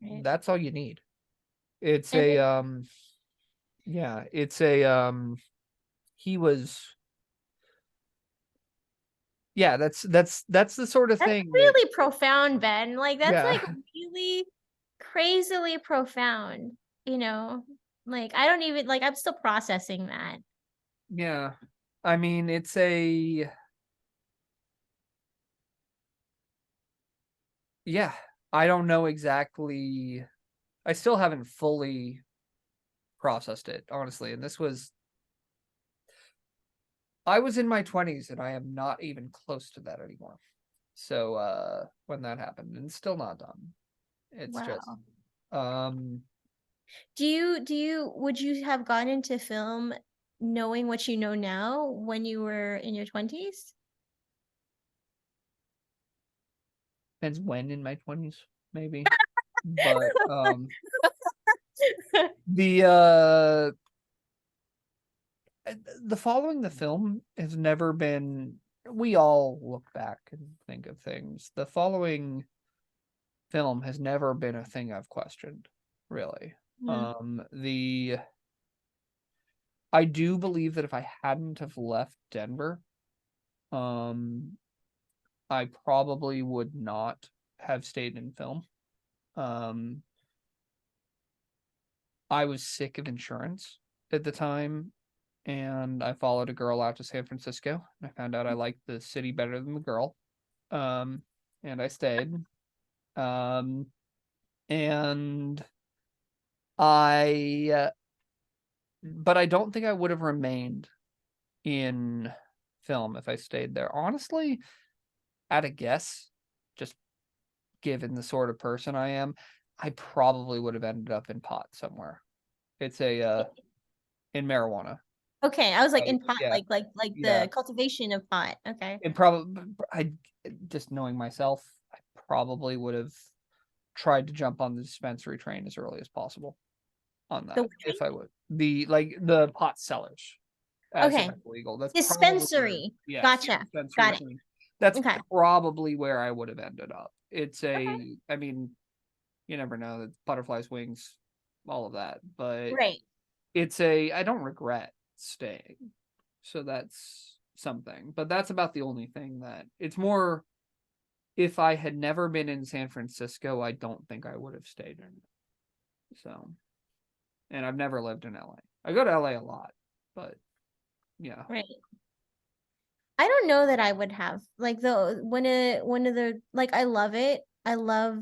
Right. That's all you need. It's And a yeah, it's a he was yeah, that's the sort of that's thing that really profound, Ben. Like that's yeah. like really crazily profound, you know? Like I don't even like I'm still processing that. Yeah. I mean, it's a yeah, I don't know exactly. I still haven't fully processed it, honestly. And I was in my 20s and I am not even close to that anymore. So when that happened, and it's still not done. It's just Wow. Would you have gone into film knowing what you know now when you were in your 20s? depends when in my 20s, maybe. But the following the film has never been, we all look back and think of things. The following film has never been a thing I've questioned, really. I do believe that if I hadn't have left Denver, I probably would not have stayed in film. I was sick of insurance at the time, and I followed a girl out to San Francisco. I found out I liked the city better than the girl. And I stayed. And I but I don't think I would have remained in film if I stayed there. Honestly, at a guess, just given the sort of person I am, I probably would have ended up in pot somewhere. It's in marijuana. Okay, I was like in pot, Yeah, like yeah. the cultivation of pot. Okay. It probably I just knowing myself, I probably would have tried to jump on the dispensary train as early as possible on The that if I would. The pot sellers as okay. if it's legal. That's probably where, Dispensary. yes, Gotcha. dispensary Got it. thing. That's Okay. probably where I would have ended up. Okay. I mean, you never know, that butterflies wings, all of that, but Right. I don't regret staying. So that's something. But that's about the only thing that it's more, if I had never been in San Francisco, I don't think I would have stayed in it. So, and I've never lived in LA. I go to LA a lot, but yeah. Right. I don't know that I would have like the one of the like I love it. I love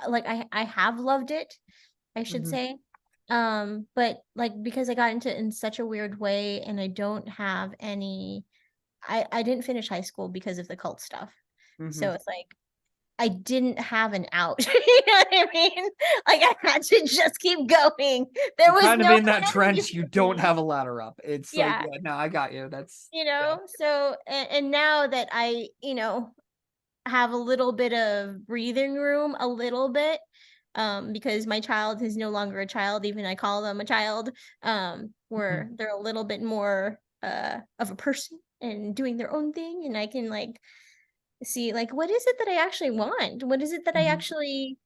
like I have loved it, I should Mhm. say. But like because I got into it in such a weird way and I don't have any I didn't finish high school because of the cult stuff. Mhm. So it's like I didn't have an out. You know what I mean? Like I had to just keep going. There You're was kind of no in that planning trench. You for don't me. have a ladder up. It's like, Yeah, yeah, no, I got you. That's you yeah. know. So and now that I, you know, have a little bit of breathing room, a little bit, because my child is no longer a child, even I call them a child, Mhm. where they're a little bit more of a person. and doing their own thing, and I can like see like what is it that I actually want? What is it that I actually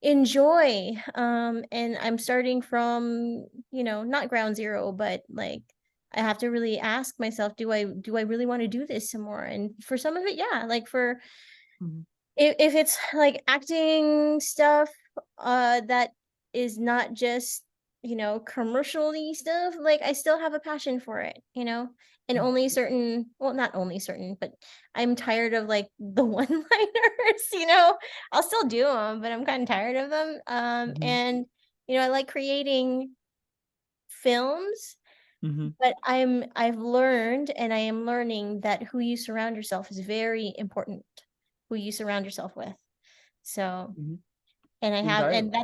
enjoy? And I'm starting from, not ground zero, but like I have to really ask myself, do I really want to do this some more? And for some of it, yeah, like for if it's like acting stuff that is not just commercially stuff, like I still have a passion for it, and only certain, well, not only certain, but I'm tired of like the one liners. I'll still do them, but I'm kind of tired of them. And I like creating films, but I've learned, and I am learning, that who you surround yourself is very important. Who you surround yourself with. So, and I have, and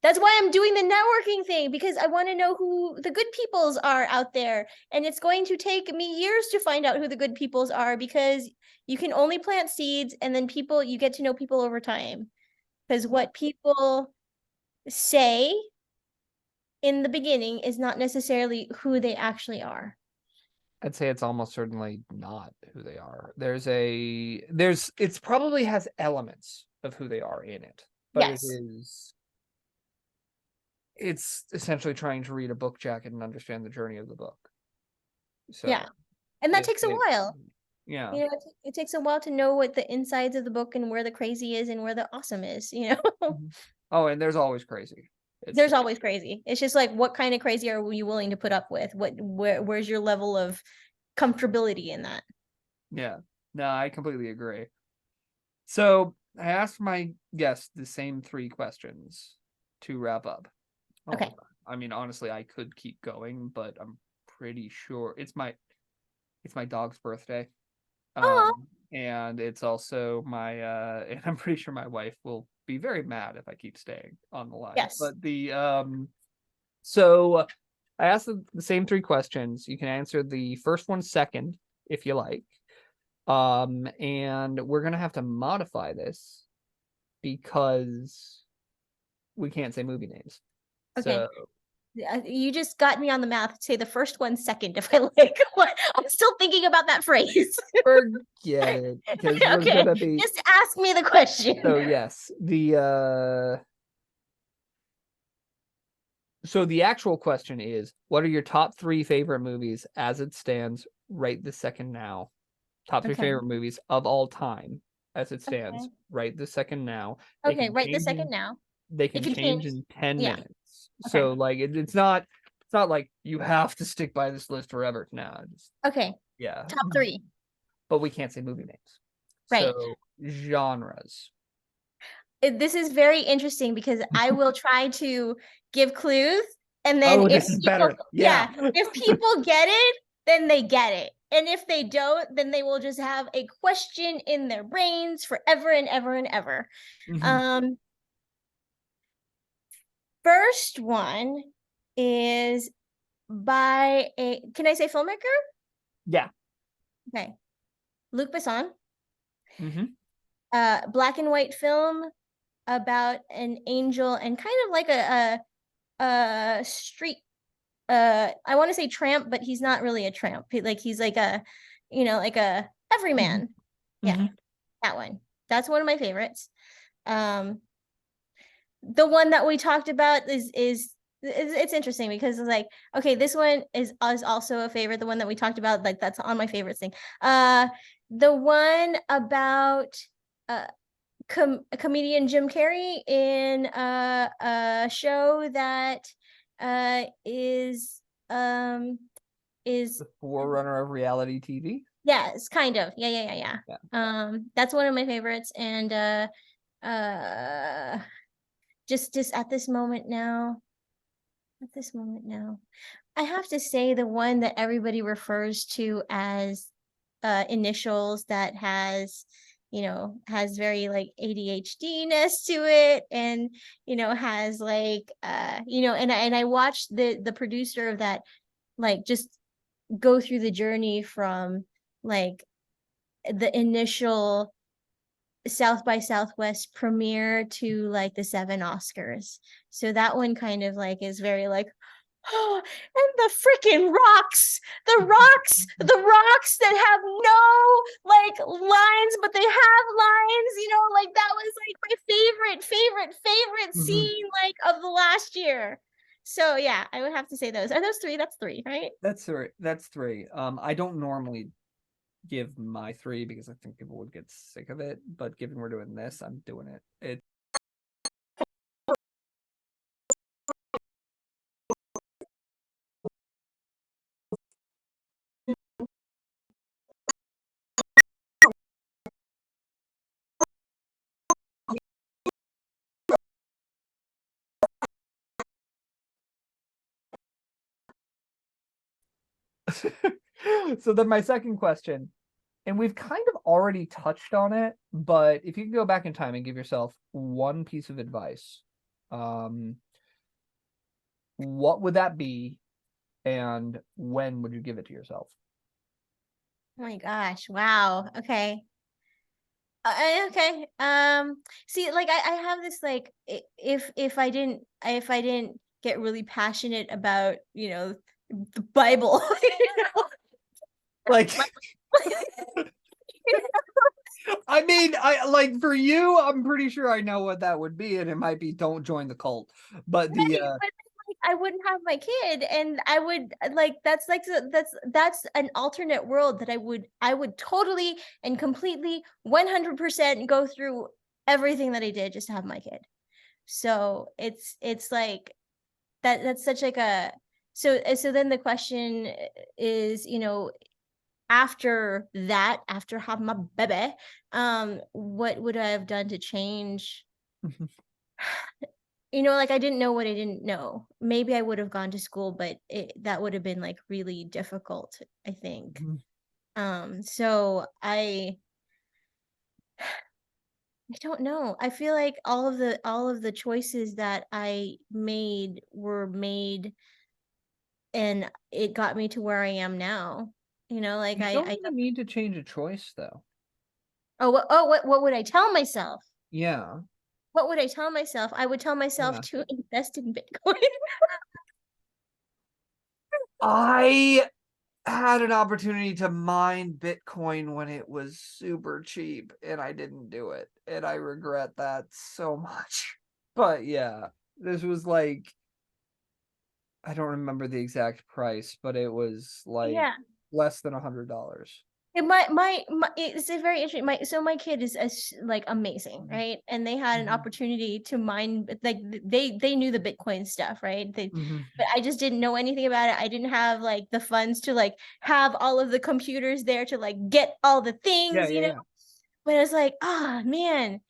that's why I'm doing the networking thing, because I want to know who the good peoples are out there. And it's going to take me years to find out who the good peoples are, because you can only plant seeds, and then you get to know people over time. Because what people say in the beginning is not necessarily who they actually are. I'd say it's almost certainly not who they are. It's probably has elements of who they are in it, but Yes. it's essentially trying to read a book jacket and understand the journey of the book. So yeah, and that takes a while. Yeah, it takes a while to know what the insides of the book and where the crazy is and where the awesome is. Oh, and there's always crazy. There's always crazy. It's just like, what kind of crazy are you willing to put up with? Where's your level of comfortability in that? Yeah, no, I completely agree. So I asked my guests the same 3 questions to wrap up. Okay. I mean, honestly, I could keep going, but I'm pretty sure it's my dog's birthday. And it's also my and I'm pretty sure my wife will be very mad if I keep staying on the line. Yes. But so I asked the same 3 questions. You can answer the first one second if you like. And we're gonna have to modify this because we can't say movie names. Okay. So you just got me on the math. Say the first one second if I like. I'm still thinking about that phrase. Forget it, because we're gonna be. Just ask me the question. So yes, so the actual question is, what are your top 3 favorite movies as it stands right this second now? Top 3 favorite movies of all time as it stands right this second now. Right this second now. They can change in 10 minutes. So like it's not like you have to stick by this list forever. No. Yeah. Top 3. But we can't say movie names. Right. So genres. This is very interesting because I will try to give clues, and then this is better. Yeah. If people get it, then they get it. And if they don't, then they will just have a question in their brains forever and ever and ever. First one is by can I say filmmaker? Yeah. Okay. Luc Besson. Black and white film about an angel and kind of like a street, I want to say tramp, but he's not really a tramp. He's like a, like a everyman. Yeah, that one. That's one of my favorites. The one that we talked about is it's interesting because it's like, okay, this one is also a favorite. The one that we talked about, like, that's on my favorites thing. The one about comedian Jim Carrey in a show that is the forerunner of reality TV. Yes, kind of. Yeah. That's one of my favorites, and just at this moment now, I have to say the one that everybody refers to as initials, that has very like ADHD-ness to it, and has like and I watched the producer of that like just go through the journey from like the initial South by Southwest premiere to like the 7 Oscars. So that one kind of like is very like, And the freaking rocks, the rocks that have no like lines, but they have lines, you know, like that was like my favorite scene like of the last year. So yeah, I would have to say those. Are those three? That's three, right? That's three. That's three. I don't normally give my three because I think people would get sick of it, but given we're doing this, I'm doing it. So then my second question, and we've kind of already touched on it, but if you can go back in time and give yourself one piece of advice, what would that be, and when would you give it to yourself? Oh my gosh. Wow. Okay. Okay. See, like I have this like if I didn't get really passionate about, you know, the Bible, you know, Like, I mean, I like for you, I'm pretty sure I know what that would be, and it might be don't join the cult. But but like, I wouldn't have my kid, and I would like that's an alternate world that I would totally and completely 100% go through everything that I did just to have my kid. So it's like that's such like a so then the question is, you know, after that, after having my baby, what would I have done to change? You know, like I didn't know what I didn't know. Maybe I would have gone to school, but that would have been like really difficult, I think. So I don't know. I feel like all of the choices that I made were made and it got me to where I am now. You know, like you don't even need to change a choice, though. what would I tell myself? Yeah. What would I tell myself? I would tell myself Yeah. to invest in Bitcoin. I had an opportunity to mine Bitcoin when it was super cheap, and I didn't do it, and I regret that so much. But yeah, this was like, I don't remember the exact price, but it was like Yeah. less than $100. And my it's a very interesting. My kid is like amazing, right? And they had an opportunity to mine, like they knew the Bitcoin stuff, right? But I just didn't know anything about it. I didn't have like the funds to like have all of the computers there to like get all the Yeah, things, you know. yeah. But it's like, ah, man,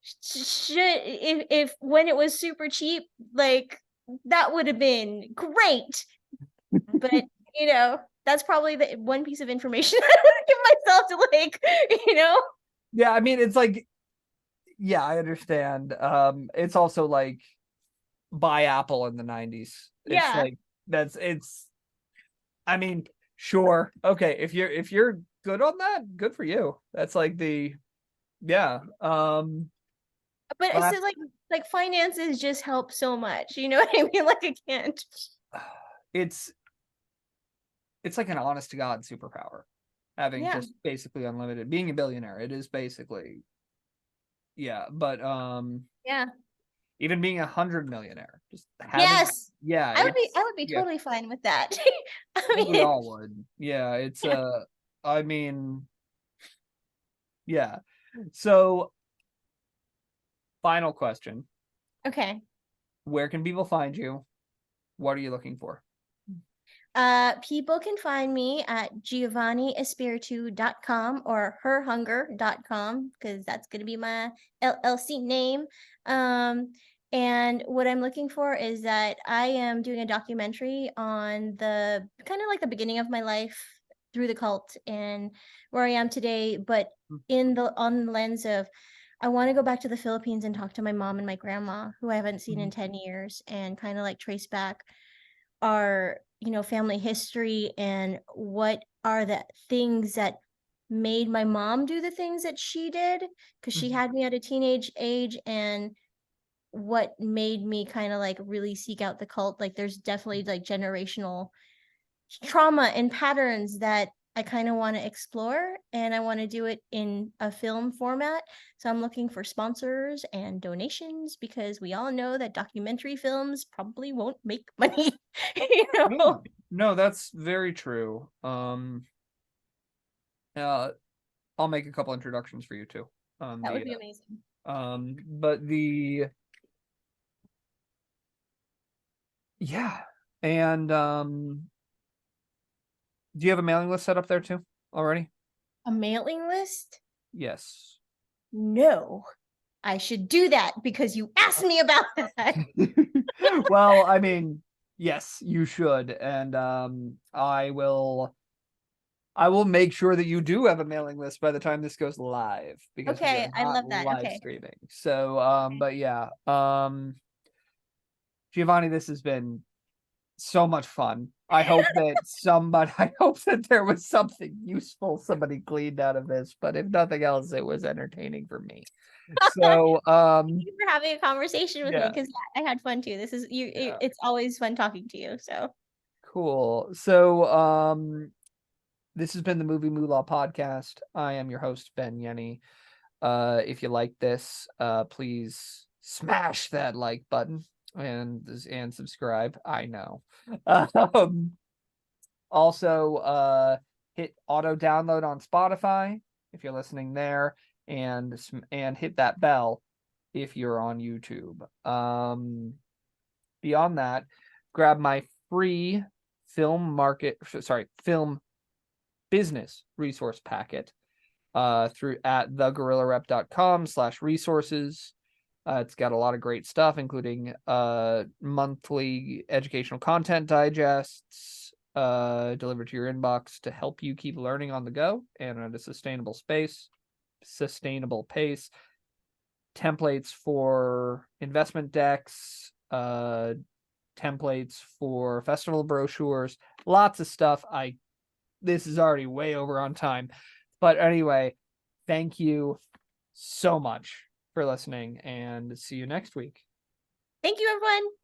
should if when it was super cheap, like that would have been great. But you know, that's probably the one piece of information I would give myself to like, you know. Yeah, I mean, it's like, yeah, I understand. It's also like buy Apple in the 90s. It's Yeah. like it's I mean, sure. Okay, if you're good on that, good for you. That's like the yeah. But it's Last just like finances just help so much. You know what I mean? Like I can't. it's like an honest to God superpower. Having Yeah. just basically unlimited, being a billionaire, it is basically yeah, but Yeah. even being 100 millionaire, just having Yes. yeah, I it's would be yeah, totally fine with that. I I think we mean, all would. Yeah, it's yeah. I mean, yeah. So, final question. Okay. Where can people find you? What are you looking for? People can find me at giovanniespirtu.com or herhunger.com because that's going to be my LLC name. And what I'm looking for is that I am doing a documentary on the kind of like the beginning of my life through the cult and where I am today, but on the lens of I want to go back to the Philippines and talk to my mom and my grandma who I haven't seen in 10 years and kind of like trace back our, you know, family history and what are the things that made my mom do the things that she did because she had me at a teenage age and what made me kind of like really seek out the cult. Like there's definitely like generational trauma and patterns that I kind of want to explore, and I want to do it in a film format. So I'm looking for sponsors and donations, because we all know that documentary films probably won't make money. You know? No, that's very true. I'll make a couple introductions for you too. That would be amazing. But yeah, and do you have a mailing list set up there too already? A mailing list? Yes. No. I should do that because you asked me about that. Well, I mean, yes, you should, and I will make sure that you do have a mailing list by the time this goes live, because we Okay, are I not love that. live Okay. streaming. So, but yeah, Giovanni, this has been so much fun. I hope that there was something useful somebody gleaned out of this, but if nothing else, it was entertaining for me. So, Thank you for having a conversation with me, yeah. because I had fun too. This is you. Yeah. It's always fun talking to you. So Cool. So, this has been the Movie Moolah podcast. I am your host, Ben Yenny. If you like this, please smash that like button and subscribe. I know. Also, hit auto download on Spotify if you're listening there, and hit that bell if you're on YouTube. Beyond that, grab my free film business resource packet through at theguerrillarep.com/resources. It's got a lot of great stuff, including monthly educational content digests delivered to your inbox to help you keep learning on the go and at a sustainable pace. Templates for investment decks, templates for festival brochures, lots of stuff. This is already way over on time, but anyway, thank you so much for listening, and see you next week. thank you, everyone.